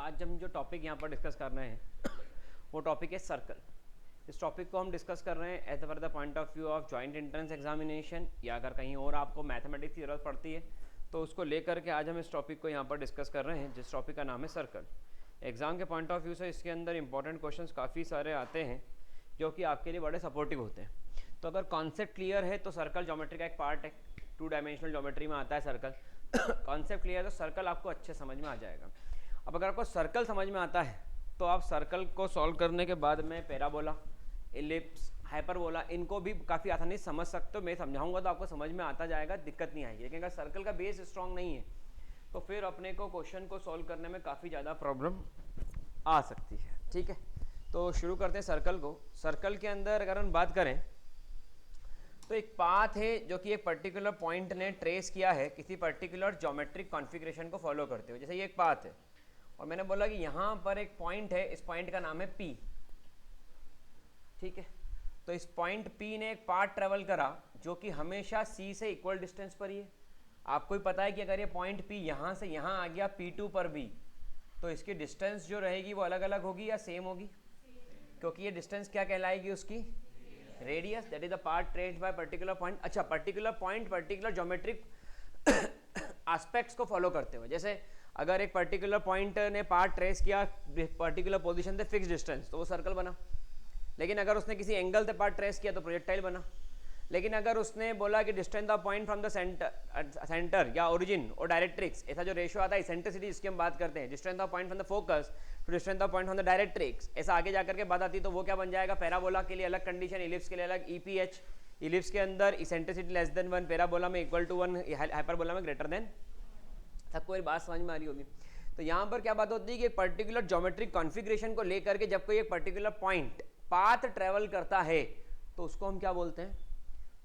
आज हम जो टॉपिक यहाँ पर डिस्कस कर रहे हैं वो टॉपिक है सर्कल। इस टॉपिक को हम डिस्कस कर रहे हैं एज पर the point of view of joint entrance examination, या अगर कहीं और आपको मैथमेटिक्स की ज़रूरत पड़ती है तो उसको लेकर के आज हम इस टॉपिक को यहाँ पर डिस्कस कर रहे हैं, जिस टॉपिक का नाम है सर्कल। एग्ज़ाम के पॉइंट ऑफ व्यू से इसके अंदर इंपॉर्टेंट क्वेश्चंस काफ़ी सारे आते हैं जो कि आपके लिए बड़े सपोर्टिव होते हैं। तो अगर कॉन्सेप्ट क्लियर है तो सर्कल ज्योमेट्री का एक पार्ट है, 2 डायमेंशनल ज्योमेट्री में आता है सर्कल। कॉन्सेप्ट क्लियर है तो सर्कल आपको अच्छे समझ में आ जाएगा। अब अगर आपको सर्कल समझ में आता है तो आप सर्कल को सॉल्व करने के बाद में पैराबोला, एलिप्स, हाइपरबोला, इनको भी काफ़ी आसानी से समझ सकते हो। मैं समझाऊंगा तो आपको समझ में आता जाएगा, दिक्कत नहीं आएगी। लेकिन अगर सर्कल का बेस स्ट्रॉन्ग नहीं है तो फिर अपने को क्वेश्चन को सॉल्व करने में काफ़ी ज़्यादा प्रॉब्लम आ सकती है। ठीक है, तो शुरू करते हैं सर्कल को। सर्कल के अंदर अगर हम बात करें तो एक पाथ है जो कि एक पर्टिकुलर पॉइंट ने ट्रेस किया है किसी पर्टिकुलर ज्योमेट्रिक कॉन्फ़िगरेशन को फॉलो करते हुए। जैसे ये एक पाथ है और मैंने बोला कि यहाँ पर एक पॉइंट है, इस पॉइंट का नाम है P। ठीक है, तो इस पॉइंट P ने एक पाथ ट्रेवल करा जो कि हमेशा C से इक्वल डिस्टेंस पर ही है। आपको ही पता है कि अगर ये पॉइंट P यहाँ से यहाँ आ गया P2 पर भी, तो इसकी डिस्टेंस जो रहेगी वो अलग अलग होगी या सेम होगी, क्योंकि ये डिस्टेंस क्या कहलाएगी उसकी, radius. That is the part traced by particular point. अच्छा, particular point particular geometric aspects को फॉलो करते हुए, जैसे अगर एक पर्टिकुलर पॉइंट ने पार्ट ट्रेस किया पर्टिकुलर पोजीशन से फिक्स डिस्टेंस तो वो सर्कल बना। लेकिन अगर उसने किसी एंगल से पार्ट ट्रेस किया तो प्रोजेक्टाइल बना। लेकिन अगर उसने बोला कि distance of point from the centre या ओरिजिन और डायरेक्ट्रिक्स, ऐसा जो रेशियो आता है इसेंट्रिसिटी, जिसकी हम बात करते हैं, distance of point from the focus to distance of point from the directrix, ऐसा आगे जाकर के बात आती है तो वो क्या बन जाएगा, पैराबोला के लिए अलग कंडीशन, इलिप्स के लिए अलग, EPH। इलिप्स के अंदर इसेंट्रिसिटी लेस देन 1, पैराबोला में इक्वल टू 1, हाइपरबोला में ग्रेटर देन। सबको एक बात समझ में आ रही होगी। तो यहाँ पर क्या बात होती है कि एक पर्टिकुलर ज्योमेट्रिक कॉन्फ़िगरेशन को लेकर के जब कोई एक पर्टिकुलर पॉइंट पाथ ट्रेवल करता है तो उसको हम क्या बोलते हैं,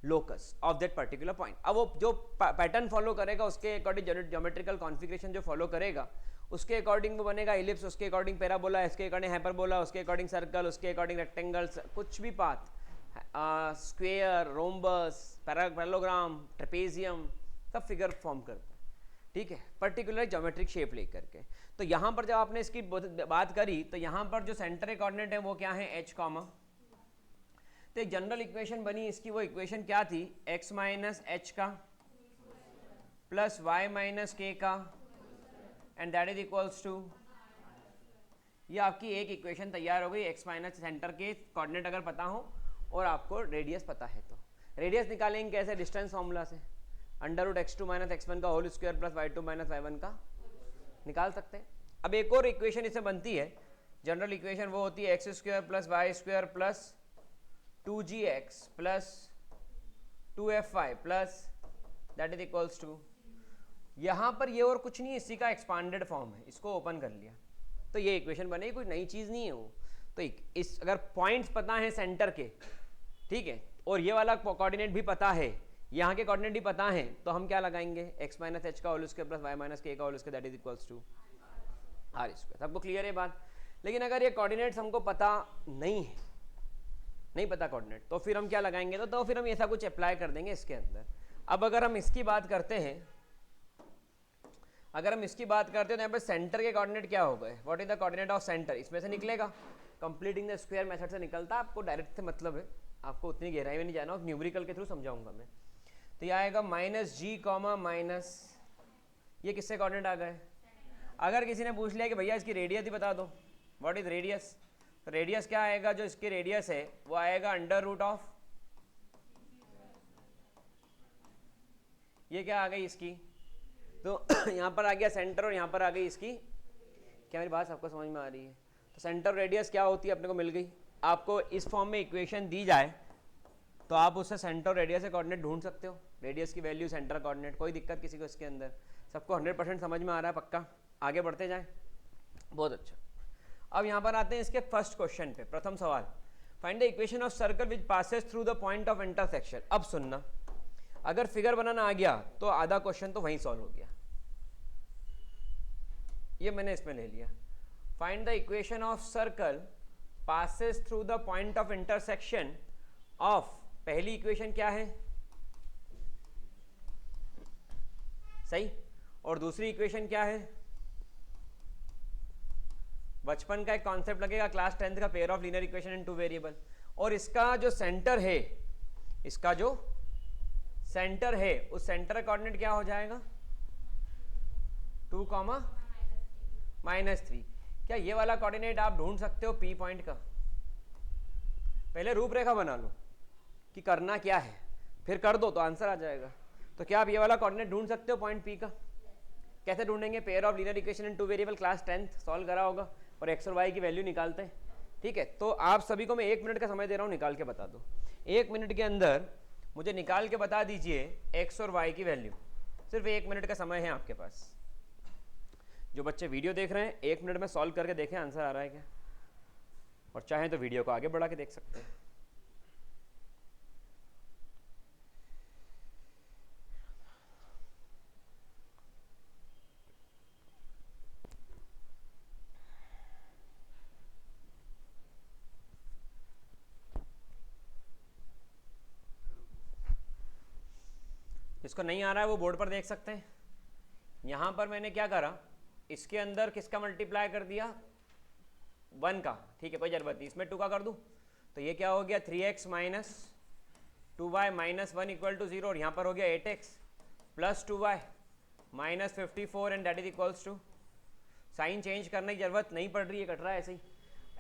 locus of that particular point. अब वो जो पैटर्न फॉलो करेगा उसके अकॉर्डिंग, ज्योमेट्रिकल कॉन्फ़िगरेशन जो फॉलो करेगा उसके अकॉर्डिंग वो बनेगा इलिप्स, उसके अकॉर्डिंग पैराबोला, इसके अकॉर्डिंग हाइपरबोला, उसके अकॉर्डिंग सर्कल, उसके अकॉर्डिंग रेक्टेंगल्स, कुछ भी path, square, rhombus, parallelogram, trapezium, सब फिगर फॉर्म करते हैं। ठीक है, पर्टिकुलर ज्योमेट्रिक शेप लेकर के। तो यहाँ पर जब आपने इसकी बात करी तो यहाँ पर जो सेंटर कोऑर्डिनेट है वो क्या है, h, तो एक जनरल इक्वेशन बनी इसकी। वो इक्वेशन क्या थी, x माइनस एच का प्लस y माइनस के का and that is equals to, ये आपकी एक इक्वेशन तैयार हो गई। x माइनस सेंटर के कोऑर्डिनेट अगर पता हो और आपको रेडियस पता है तो रेडियस निकालेंगे कैसे, डिस्टेंस फॉर्मूला से, √x2 माइनस x1 का whole square plus y2 minus y1 का निकाल सकते हैं। अब एक और इक्वेशन इससे बनती है, जनरल इक्वेशन, वो होती है x square plus y square plus 2gx plus 2fy plus that is equals to, यहाँ पर ये और कुछ नहीं, इसी का एक्सपांडेड फॉर्म है, इसको ओपन कर लिया तो ये इक्वेशन बनेगी, कोई नई चीज़ नहीं है वो। तो इस अगर पॉइंट्स पता है सेंटर के, ठीक है, और ये वाला कोऑर्डिनेट भी पता है, यहाँ के कोऑर्डिनेट भी पता है, तो हम क्या लगाएंगे, x माइनस एच का whole square plus y minus k का whole square that is equals to r square. सबको क्लियर है बात। लेकिन अगर ये कोऑर्डिनेट्स हमको पता नहीं है, नहीं पता कोऑर्डिनेट, तो फिर हम क्या लगाएंगे, तो फिर हम ऐसा कुछ अप्लाई कर देंगे इसके अंदर। अब अगर हम इसकी बात करते हैं, अगर हम इसकी बात करते हैं तो यहाँ पे सेंटर के कोऑर्डिनेट क्या हो गए, what is the coordinate of centre, इसमें से निकलेगा, कंप्लीटिंग द स्क्वायर मेथड से निकलता है। आपको डायरेक्ट से मतलब है, आपको उतनी गहराई में नहीं जाना, न्यूमेरिकल के थ्रू समझाऊंगा मैं। तो ये आएगा माइनस जी कॉमा माइनस, ये किससे कोऑर्डिनेट आ गए। अगर किसी ने पूछ लिया कि भैया इसकी रेडियस ही बता दो, व्हाट इज रेडियस, तो रेडियस क्या आएगा, जो इसकी रेडियस है वो आएगा √, ये क्या आ गई इसकी, तो यहाँ पर आ गया सेंटर और यहाँ पर आ गई इसकी, क्या मेरी बात सबको समझ में आ रही है। तो सेंटर रेडियस क्या होती है अपने को मिल गई। आपको इस फॉर्म में इक्वेशन दी जाए तो आप उससे सेंटर रेडियस से कोऑर्डिनेट ढूंढ सकते हो, रेडियस की वैल्यू सेंटर कोऑर्डिनेट, कोई दिक्कत किसी को इसके अंदर। सबको 100% समझ में आ रहा है, पक्का, आगे बढ़ते जाएं, बहुत अच्छा। अब यहाँ पर आते हैं इसके फर्स्ट क्वेश्चन पे, प्रथम सवाल, find the equation of circle which passes through the point of intersection. अब सुनना, अगर फिगर बनाना आ गया तो आधा क्वेश्चन तो वहीं सॉल्व हो गया। ये मैंने इसमें ले लिया, find the equation of circle passes through the point of intersection of, पहली इक्वेशन क्या है, सही, और दूसरी इक्वेशन क्या है, बचपन का एक कॉन्सेप्ट लगेगा क्लास 10th का, pair of linear equation in two variable. और इसका जो सेंटर है, इसका जो सेंटर है उस सेंटर का कोऑर्डिनेट क्या हो जाएगा 2, -3। क्या ये वाला कोऑर्डिनेट आप ढूंढ सकते हो पी पॉइंट का? पहले रूपरेखा बना लो कि करना क्या है, फिर कर दो तो आंसर आ जाएगा। तो क्या आप ये वाला कोऑर्डिनेट ढूंढ सकते हो पॉइंट पी का? कैसे ढूंढेंगे? Pair of linear equation in two variable, class 10th solve करा होगा, और एक्स और वाई की वैल्यू निकालते हैं। ठीक है, तो आप सभी को मैं 1 मिनट का समय दे रहा हूँ, निकाल के बता दो। 1 मिनट के अंदर मुझे निकाल के बता दीजिए एक्स और वाई की वैल्यू। सिर्फ 1 मिनट का समय है आपके पास। जो बच्चे वीडियो देख रहे हैं 1 मिनट में सॉल्व करके देखें आंसर आ रहा है क्या, और चाहें तो वीडियो को आगे बढ़ा के देख सकते हैं। जिसको नहीं आ रहा है वो बोर्ड पर देख सकते हैं। यहाँ पर मैंने क्या करा, इसके अंदर किसका मल्टीप्लाई कर दिया 1 का, ठीक है कोई जरूरत नहीं, इसमें 2 का कर दूँ तो ये क्या हो गया 3x minus 2y minus 1 equal to 0, और यहाँ पर हो गया 8x plus 2y minus 54 and that is equals to, sign change करने की जरूरत नहीं पड़ रही है, कट रहा है ऐसे ही।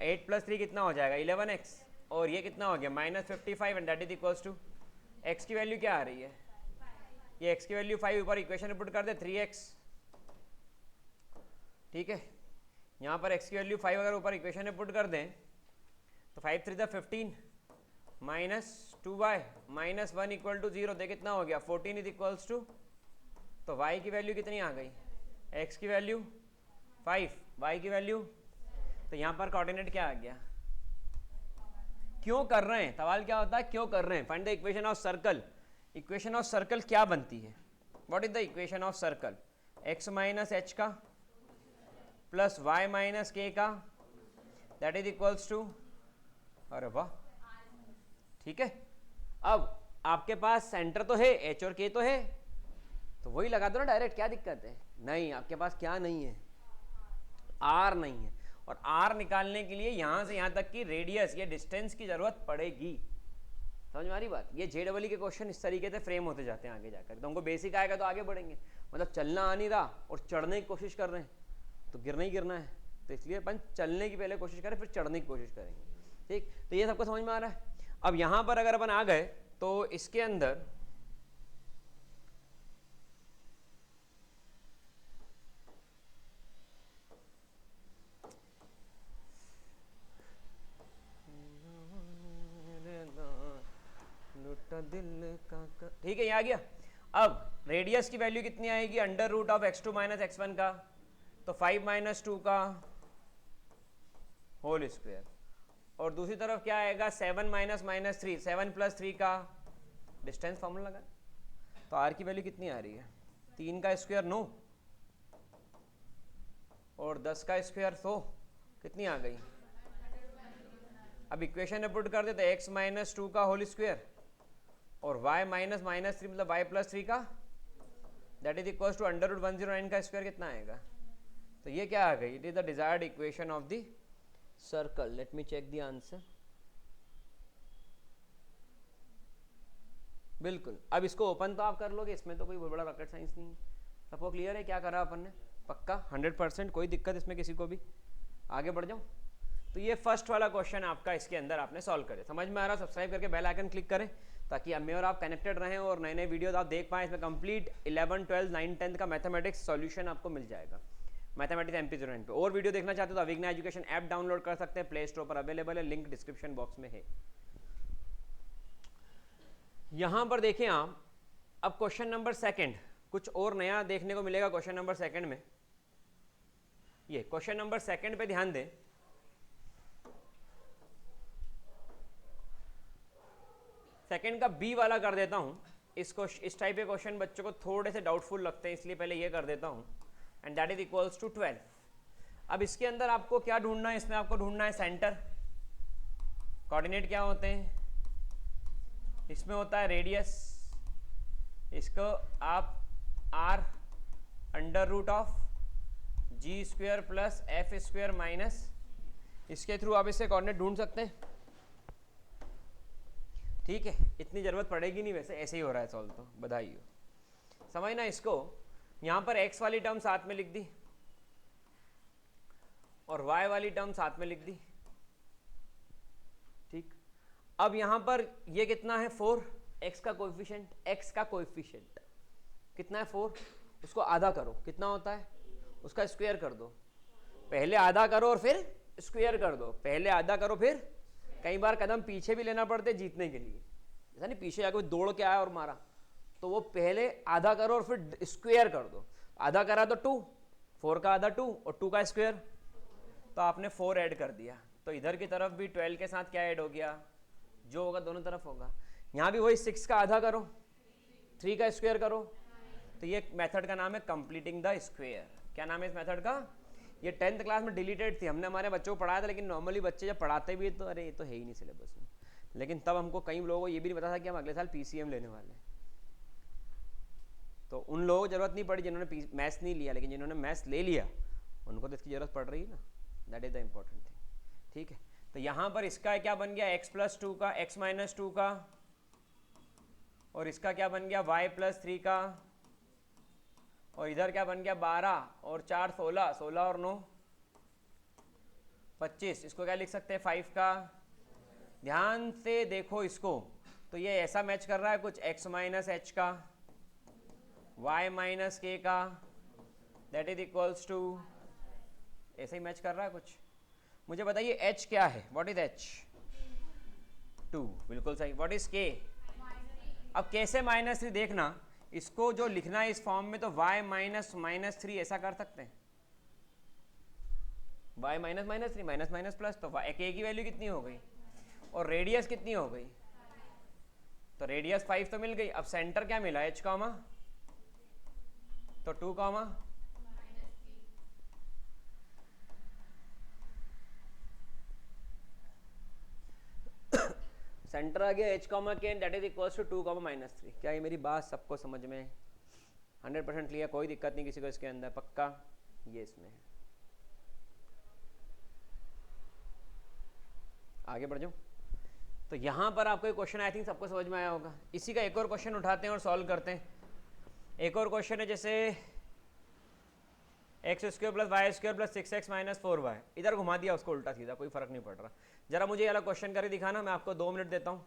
8 + 3 कितना हो जाएगा 11x, और ये कितना हो गया minus 55 and that is equals to, x की वैल्यू क्या आ रही है, ये x की वैल्यू 5 ऊपर इक्वेशन में पुट कर दे 3x, ठीक है। यहाँ पर x की वैल्यू 5 अगर ऊपर इक्वेशन में पुट कर दें तो 5 3 15 minus 2y minus 1 equal to 0, दे कितना हो गया 14 इज इक्वल्स टू, तो y की वैल्यू कितनी आ गई, x की वैल्यू 5, y की वैल्यू, तो यहाँ पर कोऑर्डिनेट क्या आ गया। क्यों कर रहे हैं, सवाल क्या होता है क्यों कर रहे हैं। Find the equation of circle. Equation of circle क्या बनती है, what is the equation of circle, x minus h का प्लस y माइनस k का दैट इज इक्वल्स टू, अरे वाह ठीक है। अब आपके पास सेंटर तो है, h और k तो है, तो वही लगा दो ना डायरेक्ट, क्या दिक्कत है। नहीं, आपके पास क्या नहीं है, r नहीं है, और r निकालने के लिए यहाँ से यहाँ तक की रेडियस या डिस्टेंस की जरूरत पड़ेगी। समझ में आ रही बात। ये JEE के क्वेश्चन इस तरीके से फ्रेम होते जाते हैं आगे जाकर, तो हमको बेसिक आएगा तो आगे बढ़ेंगे। मतलब चलना आ नहीं रहा और चढ़ने की कोशिश कर रहे हैं तो गिरना ही गिरना है, तो इसलिए अपन चलने की पहले कोशिश करें फिर चढ़ने की कोशिश करेंगे, ठीक। तो ये सबको समझ में आ रहा है। अब यहाँ पर अगर अपन आ गए तो इसके अंदर दिल का, ठीक है ये आ गया। अब रेडियस की वैल्यू कितनी आएगी, under root of x2 minus x1 का, तो 5 माइनस 2 का होल स्क्वायर, और दूसरी तरफ क्या आएगा 7 माइनस माइनस 3, 7 प्लस 3 का डिस्टेंस फॉर्मूला लगा, तो r की वैल्यू कितनी आ रही है 3 का स्क्वायर 9 और 10 का स्क्वायर 100, कितनी आ गई। अब इक्वेशन में पुट कर दे तो x माइनस 2 का होल स्क्वायर और y माइनस माइनस 3 मतलब y प्लस 3 का that is equal to under root 109 का स्क्वायर कितना आएगा। तो ये क्या आ गई, it is the desired equation of the circle. Let me check the answer. बिल्कुल, अब इसको ओपन तो आप कर लोगे, इसमें तो कोई बहुत बड़ा रॉकेट साइंस नहीं है। सबको क्लियर है क्या करा अपन ने, पक्का 100%, कोई दिक्कत इसमें किसी को भी। आगे बढ़ जाऊं, तो ये फर्स्ट वाला क्वेश्चन आपका इसके अंदर आपने सॉल्व करे। समझ में आ रहा, सब्सक्राइब करके बेल आइकन क्लिक करें ताकि मैं और आप कनेक्टेड रहें और नए नए वीडियोस आप देख पाएँ। इसमें कंप्लीट 11, 12, 9, 10 का मैथमेटिक्स सॉल्यूशन आपको मिल जाएगा मैथमेटिक्स MP09 पे। और वीडियो देखना चाहते हो तो अविघ्न एजुकेशन ऐप डाउनलोड कर सकते हैं, प्ले स्टोर पर अवेलेबल है, लिंक डिस्क्रिप्शन बॉक्स में है। यहाँ पर देखें आप, अब क्वेश्चन नंबर सेकंड, कुछ और नया देखने को मिलेगा क्वेश्चन नंबर सेकंड में। ये क्वेश्चन नंबर सेकंड पे ध्यान दें। सेकंड का बी वाला कर देता हूं। इस टाइप के क्वेश्चन बच्चों को थोड़े से डाउटफुल लगते हैं, इसलिए पहले ये कर देता हूं। And that is equals to 12। अब इसके अंदर आपको क्या ढूंढना है, इसमें आपको ढूंढना है सेंटर। कोऑर्डिनेट क्या होते हैं, इसमें होता है रेडियस, इसको आप r under root of g square plus f square minus इसके थ्रू आप इससे कोऑर्डिनेट ढूंढ सकते हैं, ठीक है। इतनी ज़रूरत पड़ेगी नहीं, वैसे ऐसे ही हो रहा है सॉल्व, तो बधाई हो। समझना इसको, यहाँ पर x वाली टर्म साथ में लिख दी और y वाली टर्म साथ में लिख दी, ठीक। अब यहाँ पर ये कितना है 4, x का कोएफिशिएंट कितना है 4, उसको आधा करो, कितना होता है, उसका स्क्वायर कर दो। पहले आधा करो और फिर स्क्वायर कर दो, पहले आधा करो फिर, कई बार कदम पीछे भी लेना पड़ते जीतने के लिए, ऐसा नहीं पीछे जाकर दौड़ के आया और मारा, तो वो पहले आधा करो और फिर स्क्वायर कर दो। आधा करा तो 2, 4 का आधा 2 और 2 का स्क्वायर, तो आपने 4 ऐड कर दिया, तो इधर की तरफ भी 12 के साथ क्या ऐड हो गया, जो होगा दोनों तरफ होगा। यहाँ भी वही 6 का आधा करो, 3 का स्क्वायर करो, तो ये मेथड का नाम है कंप्लीटिंग द स्क्वायर। क्या नाम है इस मेथड का, ये 10th क्लास में डिलीटेड थी, हमने हमारे बच्चों को पढ़ाया था, लेकिन नॉर्मली बच्चे जब पढ़ाते भी तो अरे ये तो है ही नहीं सिलेबस में, लेकिन तब हमको कई लोगों को ये भी नहीं पता था कि हम अगले साल PCM लेने वाले हैं, तो उन लोगों को जरूरत नहीं पड़ी जिन्होंने मैथ्स नहीं लिया, लेकिन जिन्होंने मैथ्स ले लिया उनको तो इसकी जरूरत पड़ रही है ना, that is the important thing, ठीक है। तो यहाँ पर इसका क्या बन गया x+2 का, x-2 का, और इसका क्या बन गया y+3 का, और इधर क्या बन गया 12 और 4 16, 16 और 9 25, इसको क्या लिख सकते हैं 5 का। ध्यान से देखो इसको, तो ये ऐसा मैच कर रहा है कुछ x-h का, y-k का, दैट इज इक्वल्स टू, ऐसे ही मैच कर रहा है कुछ। मुझे बताइए h क्या है, व्हाट इज h, 2, बिल्कुल सही। व्हाट इज k, अब कैसे -3 देखना, इसको जो लिखना है इस फॉर्म में, तो y-3 ऐसा कर सकते हैं, y -3 प्लस, तो k की वैल्यू कितनी हो गई और रेडियस कितनी हो गई, तो रेडियस 5 तो मिल गई। अब सेंटर क्या मिला h कॉमा, तो 2 कॉमा, सेंटर आ गया h comma k, that is equals to 2 comma -3। क्या ये मेरी बात सबको समझ में 100% क्लियर, कोई दिक्कत नहीं किसी को इसके अंदर, पक्का ये इसमें है। आगे बढ़ जाओ, तो यहाँ पर आपको क्वेश्चन आई थिंक सबको समझ में आया होगा। इसी का एक और क्वेश्चन उठाते हैं और सॉल्व करते हैं। एक और क्वेश्चन है जैसे x² + y² + 6x - 4y, इधर घुमा दिया उसको उल्टा सीधा, कोई फर्क नहीं पड़ रहा। जरा मुझे ये वाला क्वेश्चन करके दिखाना, मैं आपको 2 मिनट देता हूँ।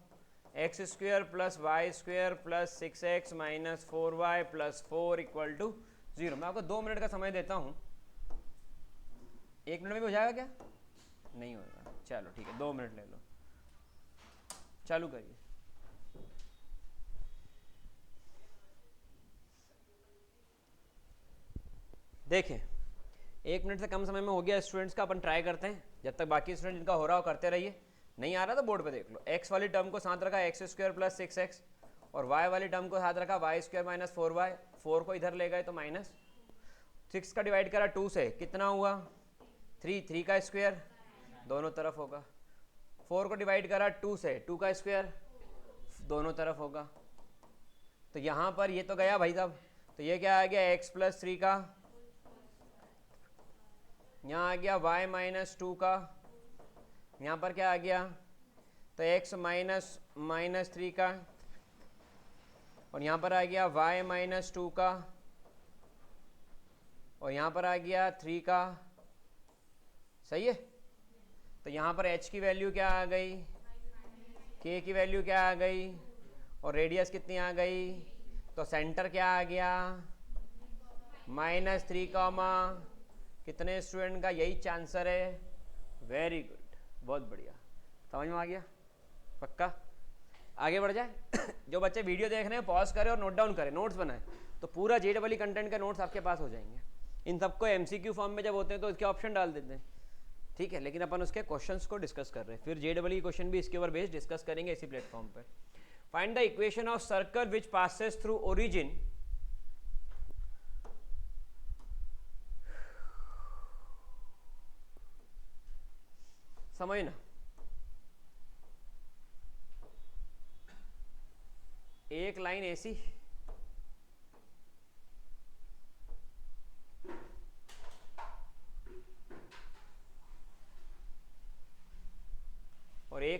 x² + y² + 6x - 4y + 4 = 0। मैं आपको 2 मिनट का समय देता हूँ। 1 मिनट में भी हो जाएगा क्या, नहीं होगा, चलो ठीक है 2 मिनट ले लो, चालू करिए। देखें 1 मिनट से कम समय में हो गया स्टूडेंट्स का, अपन ट्राई करते हैं, जब तक बाकी स्टूडेंट जिनका हो रहा हो करते रहिए। नहीं आ रहा तो बोर्ड पे देख लो। x वाली टर्म को साथ रखा x² + 6x, और y वाली टर्म को साथ रखा y² - 4y, 4 को इधर ले गए तो माइनस, 6 का डिवाइड करा 2 से, कितना हुआ 3, 3 का स्क्वायर दोनों तरफ होगा। 4 को डिवाइड करा 2 से, 2 का स्क्वायर दोनों तरफ होगा। तो यहाँ पर ये तो गया भाई साहब, तो ये क्या आ गया x + 3 का, यहाँ आ गया y - 2 का, यहाँ पर क्या आ गया, तो x - 3 का, और यहाँ पर आ गया y - 2 का, और यहाँ पर आ गया 3 का, सही है। तो यहाँ पर h की वैल्यू क्या आ गई, k की वैल्यू क्या आ गई, और रेडियस कितनी आ गई, तो सेंटर क्या आ गया -3, कितने स्टूडेंट का यही आंसर है, वेरी गुड, बहुत बढ़िया, समझ में आ गया, पक्का। आगे बढ़ जाए। जो बच्चे वीडियो देख रहे हैं पॉज करें और नोट डाउन करें, नोट्स बनाएं, तो पूरा JEE कंटेंट का नोट्स आपके पास हो जाएंगे। इन सबको MCQ फॉर्म में जब होते हैं तो इसके ऑप्शन डाल देते हैं, ठीक है, लेकिन अपन उसके क्वेश्चंस को डिस्कस कर रहे हैं। फिर JEE क्वेश्चन भी इसके ऊपर बेस्ड डिस्कस करेंगे इसी प्लेटफॉर्म पर। Find the equation of circle which passes through origin समझना, एक लाइन ऐसी,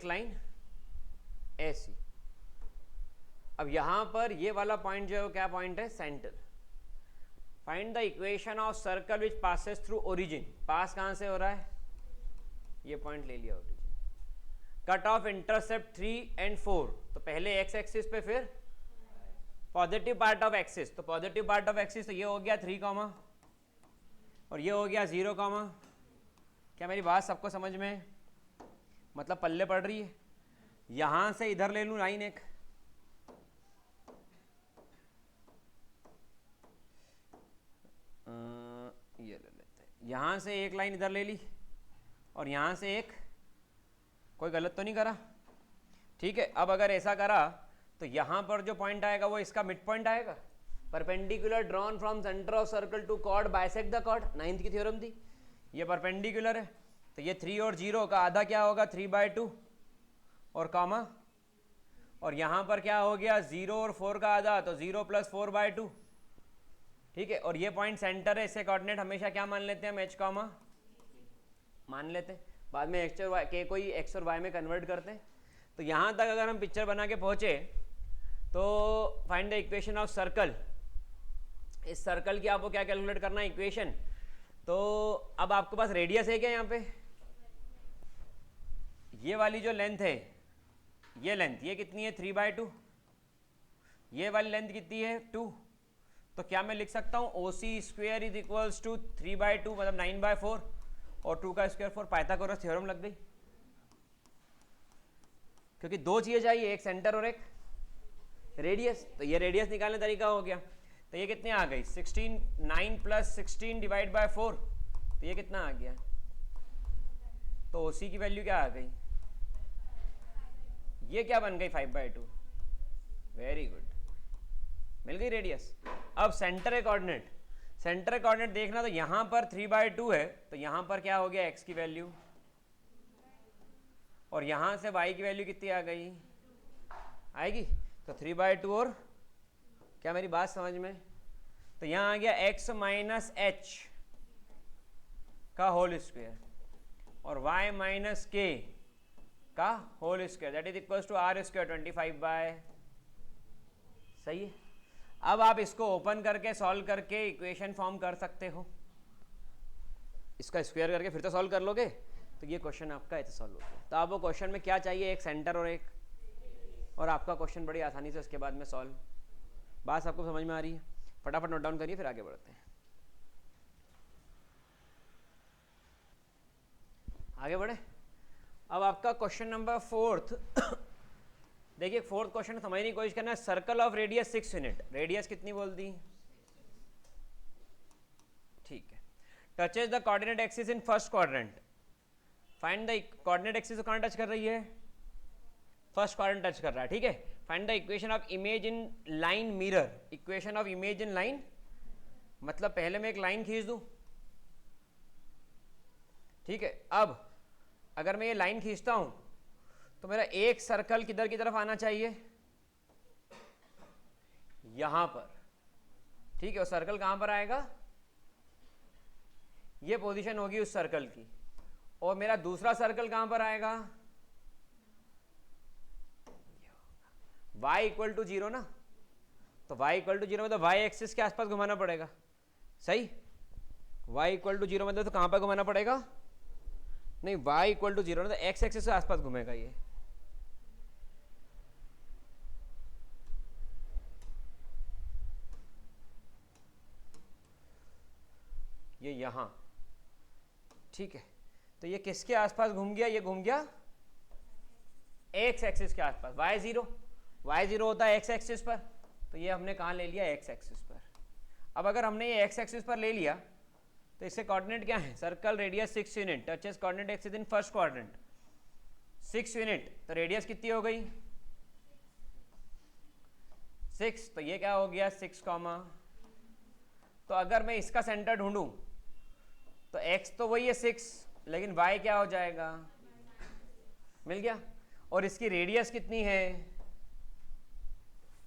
एक लाइन ऐसी। अब यहां पर ये वाला पॉइंट जो है वो क्या पॉइंट है, centre. Find the equation of circle which passes through origin. Pass कहां से हो रहा है, ये पॉइंट ले लिया origin. Cut off intercept 3 and 4, तो पहले एक्स एक्सिस पे, फिर पॉजिटिव पार्ट ऑफ एक्सिस। तो पॉजिटिव पार्ट ऑफ एक्सिस तो ये हो गया 3, और ये हो गया 0, क्या मेरी बात सबको समझ में, मतलब पल्ले पड़ रही है। यहां से इधर ले लूं लाइन एक, ये ले लेते हैं। यहां से एक लाइन इधर ले ली और यहां से एक, कोई गलत तो नहीं करा, ठीक है। अब अगर ऐसा करा तो यहां पर जो पॉइंट आएगा वो इसका मिड पॉइंट आएगा। Perpendicular drawn from centre of circle to chord bisect the chord, 9th की थ्योरम थी। ये परपेंडिकुलर है तो ये 3 और 0 का आधा क्या होगा, 3/2 और कॉमा, और यहां पर क्या हो गया 0 और 4 का आधा, तो 0 + 4/2, ठीक है। और ये पॉइंट सेंटर है, इससे कोऑर्डिनेट हमेशा क्या मान लेते हैं हम, h, मान लेते हैं। बाद में x और y के कोई x और y में कन्वर्ट करते हैं। तो यहां तक अगर हम पिक्चर बना के पहुंचे तो find the equation of circle. इस सर्कल की आपको क्या कैलकुलेट करना है, इक्वेशन। तो अब आपके पास रेडियस है क्या, यहाँ पे ये वाली जो लेंथ है, ये लेंथ ये कितनी है, 3/2। ये वाली लेंथ कितनी है, 2। तो क्या मैं लिख सकता हूँ OC² = 3/2, मतलब 9/4, और 2 का स्क्वायर 4। पाइथागोरस थ्योरम लग गई, क्योंकि दो चीजें चाहिए, एक सेंटर और एक रेडियस। तो ये रेडियस निकालने तरीका हो गया। तो ये कितने आ गई, 16, 9 + 16 / 4, तो ये कितना आ गया। तो OC की वैल्यू क्या आ गई, ये क्या बन गई, 5/2। वेरी गुड, मिल गई रेडियस। अब सेंटर कोऑर्डिनेट, सेंटर कोऑर्डिनेट देखना, तो यहां पर 3/2 है, तो यहां पर क्या हो गया, x की वैल्यू, और यहां से y की वैल्यू कितनी आ गई, आएगी, तो 3/2 और क्या मेरी बात समझ में। तो यहां आ गया x - h का होल स्क्वायर और y - k का whole square, that is equals to r² 25/, सही है। अब आप इसको ओपन करके सॉल्व करके इक्वेशन फॉर्म कर सकते हो, इसका स्क्वायर करके फिर तो सॉल्व कर लोगे। तो ये क्वेश्चन आपका ऐसे सॉल्व हो गया। तो आपको क्वेश्चन में क्या चाहिए, एक सेंटर और एक, और आपका क्वेश्चन बड़ी आसानी से उसके बाद में सॉल्व। बात आपको समझ में आ रही है, फटाफट नोट डाउन करिए, फिर आगे बढ़ते हैं। आगे बढ़े। अब आपका क्वेश्चन नंबर 4th देखिए, 4th क्वेश्चन समझने की कोशिश करना है। Circle of radius 6 unit, radius कितनी बोल दी, ठीक है। Touches the coordinate axis in first quadrant. Find the coordinate axis को कहां टच कर रही है, फर्स्ट क्वाड्रेंट टच कर रहा है, ठीक है। Find the equation of image in line mirror. Equation of image in line मतलब पहले मैं एक लाइन खींच दूं, ठीक है। अब अगर मैं ये लाइन खींचता हूं तो मेरा एक सर्कल किधर की तरफ आना चाहिए, यहां पर, ठीक है। और सर्कल कहां पर आएगा, ये पोजीशन होगी उस सर्कल की। और मेरा दूसरा सर्कल कहां पर आएगा, y = 0 ना, तो y = 0 मतलब y एक्सिस के आसपास घुमाना पड़ेगा, सही। y = 0 मतलब तो कहां पर घुमाना पड़ेगा, नहीं y = 0 तो x एक्सिस के आसपास घूमेगा ये यहां, ठीक है। तो ये किसके आसपास घूम गया, ये घूम गया x एक्सिस के आसपास। y0 होता है x एक्सिस पर, तो ये हमने कहां ले लिया, x एक्सिस पर। अब अगर हमने ये x एक्सिस पर ले लिया तो इससे कोऑर्डिनेट क्या है, circle radius 6 unit, touches coordinate axis in first quadrant 6 unit, तो रेडियस कितनी हो गई, 6। तो ये क्या हो गया 6, तो अगर मैं इसका सेंटर ढूंढूं तो x तो वही है 6, लेकिन y क्या हो जाएगा, मिल गया। और इसकी रेडियस कितनी है,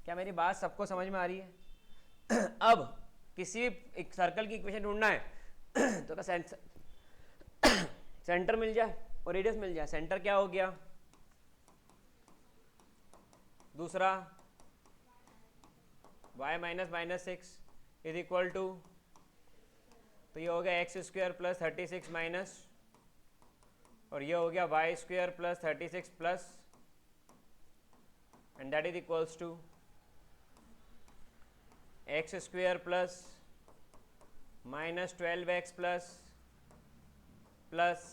क्या मेरी बात सबको समझ में आ रही है। अब किसी भी एक सर्कल की इक्वेशन ढूंढना है तो सेंटर मिल जाए और रेडियस मिल जाए। सेंटर क्या हो गया दूसरा y minus minus 6 is equal to, तो ये हो गया एक्स स्क्वायर प्लस 36 माइनस, और ये हो गया y square plus 36 plus, and that is equals to x square plus minus 12x plus plus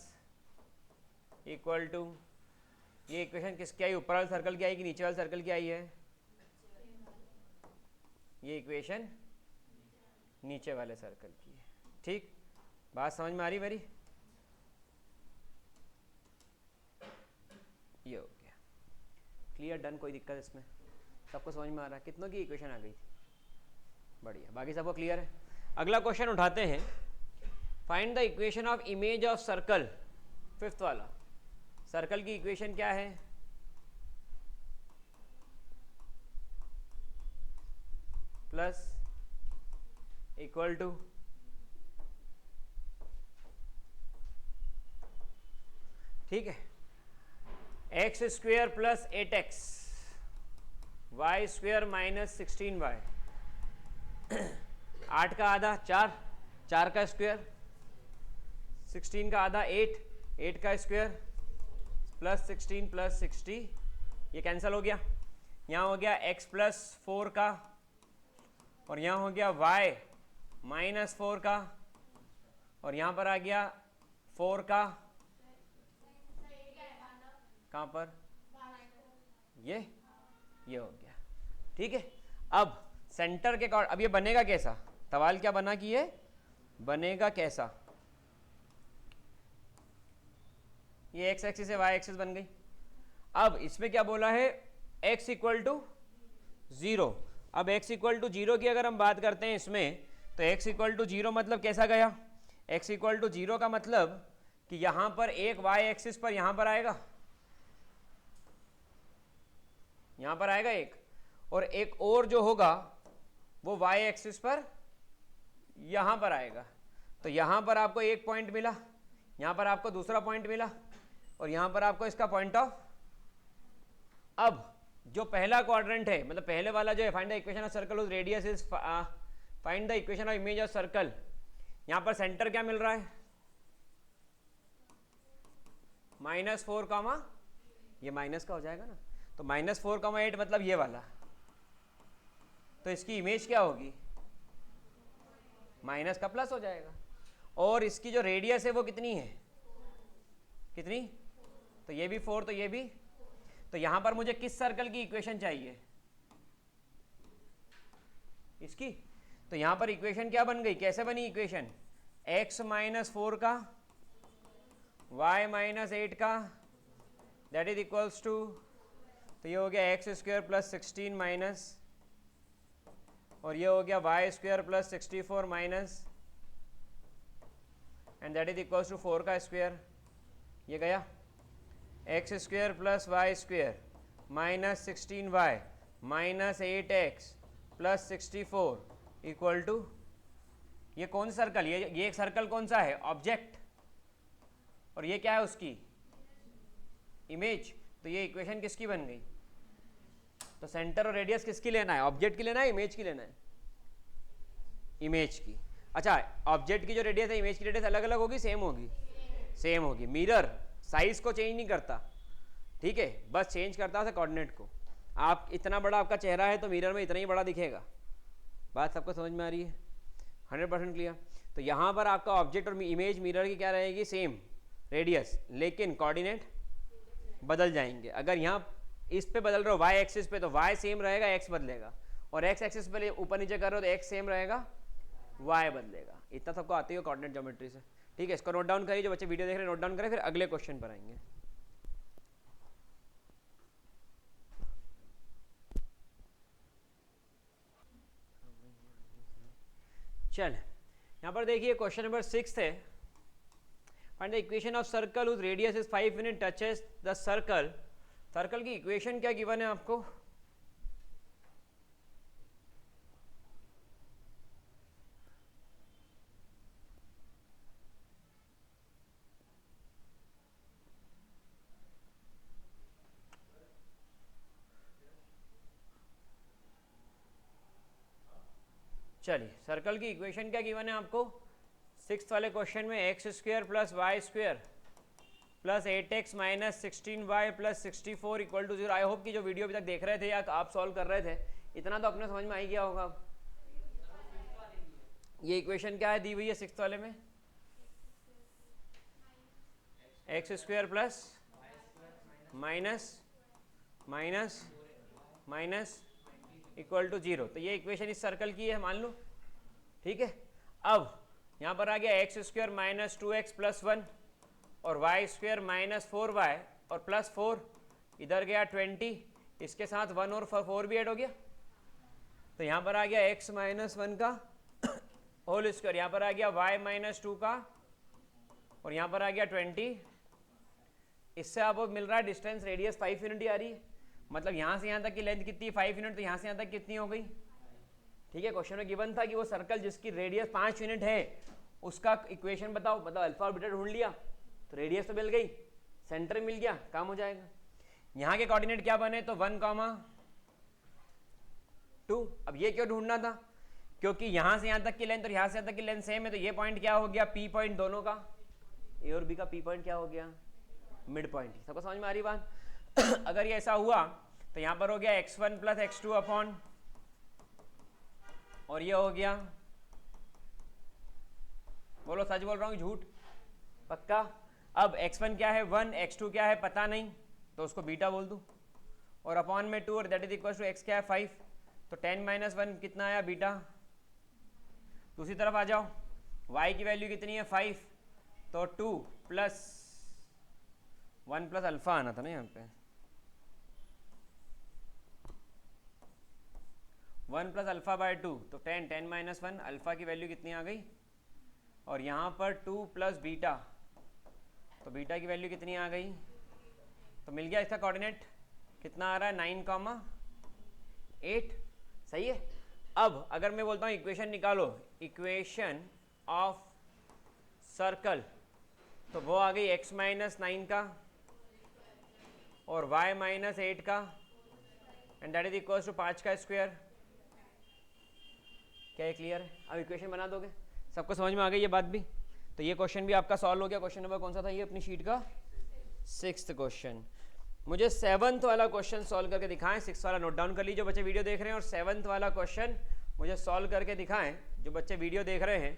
equal to, ये इक्वेशन किसकी आई, ऊपर वाले सर्कल की आई कि नीचे वाले सर्कल की आई है? ये इक्वेशन नीचे वाले सर्कल की है। ठीक, बात समझ में आ रही मेरी? ये हो गया क्लियर, डन, कोई दिक्कत इसमें? सबको समझ में आ रहा है? कितनों की इक्वेशन आ गई थी? बढ़िया, बाकी सबको क्लियर है? अगला क्वेश्चन उठाते हैं, find the equation of image of circle, fifth वाला। सर्कल की इक्वेशन क्या है? प्लस इक्वल टू, ठीक है, x square plus 8x y square minus 16y, 8 का आधा 4, 4 का स्क्वेयर, 16 का आधा 8, 8 का स्क्वेयर प्लस 16 प्लस 60, ये कैंसिल हो गया। यहाँ हो गया x प्लस 4 का, और यहाँ हो गया y माइनस 4 का, और यहाँ पर आ गया 4 का, कहाँ पर? ये हो गया। ठीक है, अब सेंटर के अब ये बनेगा कैसा? सवाल क्या बना कि ये बनेगा कैसा? ये एक्स एक्सिस से वाई एक्सिस बन गई। अब इसमें क्या बोला है? x equal to 0। अब x इक्वल टू 0 की अगर हम बात करते हैं इसमें, तो x इक्वल टू 0 मतलब कैसा गया? x इक्वल टू 0 का मतलब कि यहां पर एक y एक्सिस पर यहां पर आएगा, यहां पर आएगा एक, और एक और जो होगा वो y एक्सिस पर यहां पर आएगा। तो यहां पर आपको एक पॉइंट मिला, यहां पर आपको दूसरा पॉइंट मिला, और यहां पर आपको इसका पॉइंट ऑफ। अब जो पहला क्वाड्रेंट है, मतलब पहले वाला जो है, find the equation of circle whose radius is, find the equation of image of circle, यहां पर सेंटर क्या मिल रहा है? -4 कामा, ये माइनस का हो जाएगा ना, तो -4 कामा 8 मतलब ये वाला, तो इसकी इमेज क्या होगी? माइनस का प्लस हो जाएगा। और इसकी जो रेडियस है वो कितनी है? कितनी? तो ये भी 4, तो ये भी। तो यहां पर मुझे किस सर्कल की इक्वेशन चाहिए? इसकी। तो यहां पर इक्वेशन क्या बन गई? कैसे बनी इक्वेशन? x -4 का y -8 का, दैट इज इक्वल्स टू, तो ये हो गया एक्स स्क्वायर प्लस 16 माइनस, और ये हो गया y square plus 64 minus, and that is equals to 4 का स्क्वायर, ये गया x square plus y square minus 16y minus 8x plus 64 equal to, ये कौन सा सर्कल? ये एक सर्कल कौन सा है? ऑब्जेक्ट, और ये क्या है उसकी? इमेज। तो ये इक्वेशन किसकी बन गई? तो सेंटर और रेडियस किसकी लेना है? ऑब्जेक्ट की लेना है, इमेज की लेना है? इमेज की। अच्छा, ऑब्जेक्ट की जो रेडियस है, इमेज की रेडियस अलग अलग होगी, सेम होगी? सेम होगी। मिरर साइज को चेंज नहीं करता, ठीक है, बस चेंज करता है कोऑर्डिनेट को। आप इतना बड़ा आपका चेहरा है तो मिरर में इतना ही बड़ा दिखेगा। बात सबको समझ में आ रही है? 100% क्लियर। तो यहाँ पर आपका ऑब्जेक्ट और इमेज मिरर की क्या रहेगी? सेम रेडियस, लेकिन कोऑर्डिनेट बदल जाएंगे। अगर यहाँ इस पे बदल रहे हो y एक्सिस पे, तो y सेम रहेगा, x बदलेगा, और x एक्सिस पे ऊपर नीचे कर रहे हो तो x सेम रहेगा, y बदलेगा। इतना सबको आती है कोऑर्डिनेट ज्योमेट्री से, ठीक है। इसको नोट डाउन करिए, जो बच्चे वीडियो देख रहे हैं नोट डाउन करें, फिर अगले क्वेश्चन पर आएंगे। चल, यहाँ पर देखिए क्वेश्चन नंबर 6 है, find the equation of circle whose radius is 5 when it touches the circle. Circle की इक्वेशन क्या गिवन है आपको? चलिए सर्कल की इक्वेशन क्या गिवन है आपको, 6th वाले क्वेश्चन में x square plus y square plus 8x minus 16y plus 64 equal to 0। I hope कि जो वीडियो अभी तक देख रहे थे या आप सॉल्व कर रहे थे, इतना तो अपने समझ में आ ही गया होगा। ये इक्वेशन क्या है दी हुई है 6th वाले में, x square plus minus minus minus equal to 0। तो ये इक्वेशन इस सर्कल की है मान लो, ठीक है। अब यहाँ पर आ गया x square minus 2x plus 1 और वाई स्क्वायर माइनस 4y और प्लस 4, इधर गया 20, इसके साथ 1 और 4 भी ऐड हो गया। तो यहाँ पर आ गया x माइनस 1 का होल स्क्वायर, यहाँ पर आ गया y माइनस 2 का, और यहाँ पर आ गया 20। इससे आपको मिल रहा है डिस्टेंस रेडियस 5 यूनिट आ रही है, मतलब यहाँ से यहाँ तक की लेंथ कितनी 5 यूनिट, तो यहाँ से यहाँ तक कितनी हो गई, ठीक है। क्वेश्चन में गिवन था कि वो सर्कल जिसकी रेडियस 5 यूनिट है उसका इक्वेशन बताओ, मतलब अल्फा और बीटा ढूंढ लिया तो रेडियस तो मिल गई, सेंटर मिल गया, काम हो जाएगा। यहाँ के कोऑर्डिनेट क्या बने, तो 1, 2। अब ये क्यों ढूंढना था, क्योंकि यहाँ से यहाँ तक की लेंथ और यहाँ से यहाँ तक की लेंथ सेम है, तो ये पॉइंट क्या हो गया, पी पॉइंट दोनों का, ए और बी का पी पॉइंट क्या हो गया, मिड पॉइंट। सबको समझ में आ रही बात। अगर ये ऐसा हुआ तो यहाँ पर हो गया x1 प्लस x2 अपॉन, और ये हो गया, बोलो सच बोल रहा हूँ झूठ, पक्का। अब x1 क्या है 1, x2 क्या है पता नहीं, तो उसको बीटा बोल दूँ, और अपॉन में 2, और that is equal to x क्या है 5, तो 10 माइनस 1 कितना आया बीटा। दूसरी तरफ आ जाओ, y की वैल्यू कितनी है 5, तो 2 प्लस 1 प्लस अल्फा आना था ना यहाँ पे, 1 प्लस अल्फा बाय 2, तो 10 माइनस 1, अल्फा की वैल्यू कितनी आ गई, और यहाँ पर 2 प्लस बीटा, तो बीटा की वैल्यू कितनी आ गई, तो मिल गया इसका कोऑर्डिनेट कितना आ रहा है 9,8, सही है। अब अगर मैं बोलता हूँ इक्वेशन निकालो, इक्वेशन ऑफ सर्कल, तो वो आ गई x माइनस 9 का और y माइनस 8 का, and that is equal to 5 का स्क्वायर। क्या ये क्लियर है, अब इक्वेशन बना दोगे, सबको समझ में आ गई ये बात भी। तो ये क्वेश्चन भी आपका सॉल्व हो गया। क्वेश्चन नंबर कौन सा था ये अपनी शीट का, 6th क्वेश्चन। मुझे 7th वाला क्वेश्चन सॉल्व करके दिखाएं, 6th वाला नोट डाउन कर लीजिए जो बच्चे वीडियो देख रहे हैं, और 7th वाला क्वेश्चन मुझे सॉल्व करके दिखाएं जो बच्चे वीडियो देख रहे हैं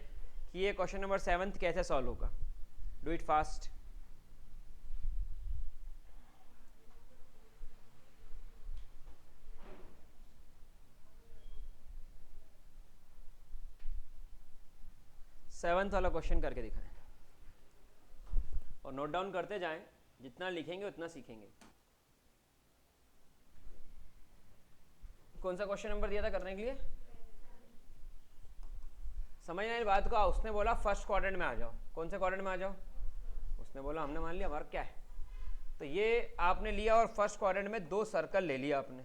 कि ये क्वेश्चन नंबर 7th कैसे सॉल्व होगा। Do it fast. सेवंथ वाला क्वेश्चन करके दिखाएं और नोट डाउन करते जाएं, जितना लिखेंगे उतना सीखेंगे। कौन सा क्वेश्चन नंबर दिया था करने के लिए, समझ नहीं बात को। उसने बोला फर्स्ट क्वाड्रेंट में आ जाओ, कौन से क्वाड्रेंट में आ जाओ, उसने बोला, हमने मान लिया वर्क क्या है, तो ये आपने लिया और फर्स्ट क्वाड्रेंट में 2 सर्कल ले लिया आपने।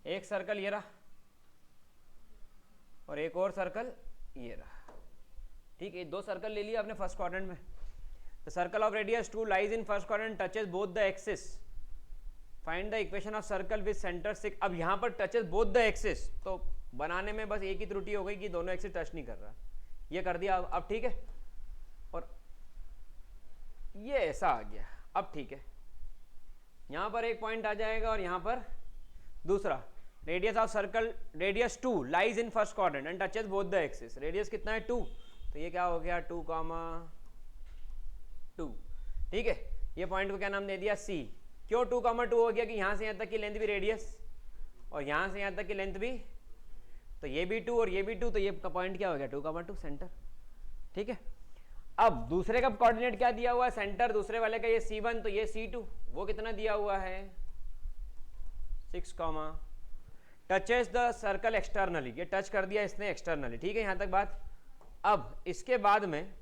एक सर्कल ये रहा और एक और सर्कल ये रहा, ठीक है। 2 सर्कल ले लिया आपने फर्स्ट क्वाड्रेंट में। The circle of radius 2 lies in first quadrant, touches both the axis, find the equation of circle with centre 6। अब यहाँ पर टचेस बोथ द एक्सिस, तो बनाने में बस एक ही त्रुटि हो गई कि दोनों एक्सिस टच नहीं कर रहा, ये कर दिया अब ठीक है। और ये ऐसा आ गया, अब ठीक है। यहाँ पर एक पॉइंट आ जाएगा और यहाँ पर दूसरा। Radius of circle, radius 2 lies in first quadrant and touches both the axis, radius कितना है 2, तो ये क्या हो गया 2,2, ठीक है। ये पॉइंट को क्या नाम दे दिया C। क्यों 2,2 हो गया कि यहाँ से यहाँ तक की लेंथ भी रेडियस और यहाँ से यहाँ तक की लेंथ भी, तो ये भी 2 और ये भी 2, तो ये पॉइंट क्या हो गया 2,2 सेंटर, ठीक है। अब दूसरे का कोऑर्डिनेट क्या दिया हुआ है, सेंटर दूसरे वाले का ये C1, तो ये C2, वो कितना दिया हुआ है 6, टचेस द सर्कल एक्सटर्नली, ये टच कर दिया इसने एक्सटर्नली, ठीक है यहां तक बात। अब इसके बाद में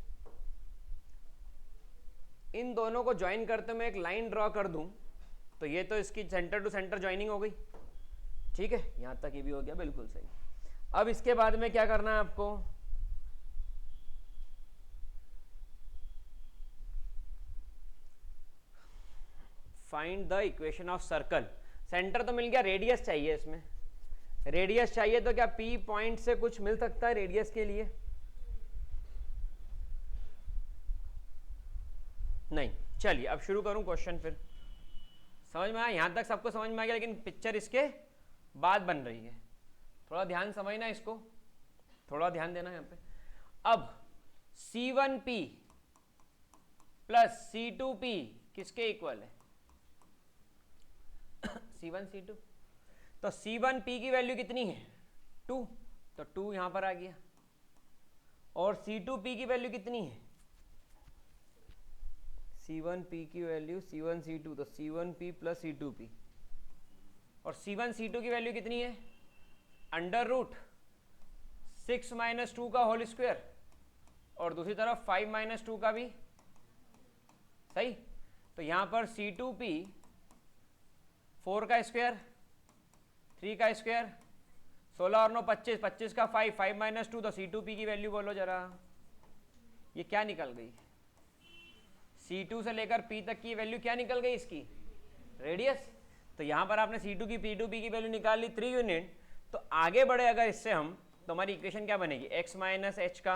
इन दोनों को ज्वाइन करते मैं एक लाइन ड्रॉ कर दूं, तो ये तो इसकी सेंटर टू सेंटर ज्वाइनिंग हो गई, ठीक है, यहां तक ये भी हो गया बिल्कुल सही। अब इसके बाद में क्या करना है आपको, find the equation of circle. Centre तो मिल गया, रेडियस चाहिए इसमें, रेडियस चाहिए तो क्या P पॉइंट से कुछ मिल सकता है रेडियस के लिए? नहीं। चलिए अब शुरू करूं क्वेश्चन फिर। समझ में आया? यहां तक सबको समझ में आ गया, लेकिन पिक्चर इसके बाद बन रही है। थोड़ा ध्यान समझना इसको, थोड़ा ध्यान देना यहाँ पे। अब C1P प्लस C2P किसके इक्वल है? C1 C2। तो C1P की वैल्यू कितनी है? 2, तो 2 यहां पर आ गया। और C2P की वैल्यू कितनी है? C1P की वैल्यू C1 C2, तो C1P प्लस C2P। और C1 C2 की वैल्यू कितनी है? अंडर रूट 6 माइनस 2 का होल स्क्वायर, और दूसरी तरफ 5 माइनस 2 का भी। सही। तो यहां पर C2P 4 का स्क्वायर, 3 का स्क्वायर, 16 और 9 25, 25 का 5, 5 माइनस 2, तो C2P की वैल्यू बोलो जरा। ये क्या निकल गई? C2 से लेकर P तक की वैल्यू क्या निकल गई इसकी? रेडियस। तो यहां पर आपने C2 की P2P की वैल्यू निकाल ली 3 यूनिट। तो आगे बढ़े अगर इससे हम, तो हमारी इक्वेशन क्या बनेगी? x माइनस एच का,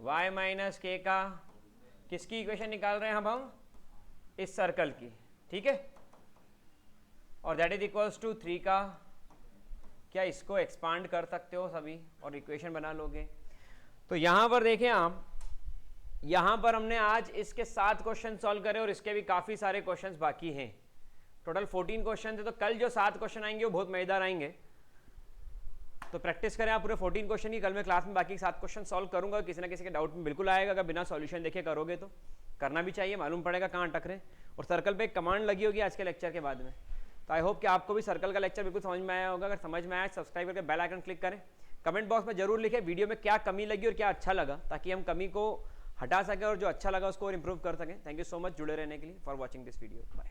y माइनस के का, किसकी इक्वेशन निकाल रहे हैं अब हम? इस सर्कल की। ठीक है। और दैट इज इक्वल्स टू 3 का। क्या इसको एक्सपांड कर सकते हो सभी और इक्वेशन बना लोगे? तो यहां पर देखें आप, यहां पर हमने आज इसके 7 क्वेश्चन सॉल्व करे और इसके भी काफी सारे क्वेश्चंस बाकी हैं। टोटल 14 क्वेश्चन थे। तो कल जो 7 क्वेश्चन आएंगे वो बहुत मजेदार आएंगे। तो प्रैक्टिस करें आप पूरे 14 क्वेश्चन की। कल मैं क्लास में बाकी 7 क्वेश्चन सॉल्व करूंगा। किसी ना किसी के डाउट में बिल्कुल आएगा, अगर बिना सॉल्यूशन देखे करोगे तो। करना भी चाहिए, मालूम पड़ेगा कहाँ अटक रहे। और सर्कल पे एक कमांड लगी होगी आज के लेक्चर के बाद में। तो आई होप कि आपको भी सर्कल का लेक्चर बिल्कुल समझ में आया होगा। अगर समझ में आया सब्सक्राइब करके बेल आइकन क्लिक करें। कमेंट बॉक्स में जरूर लिखें वीडियो में क्या कमी लगी और क्या अच्छा लगा, ताकि हम कमी को हटा सकें और जो अच्छा लगा उसको और इंप्रूव कर सकें। थैंक यू सो मच जुड़े रहने के लिए। For watching this video. Bye.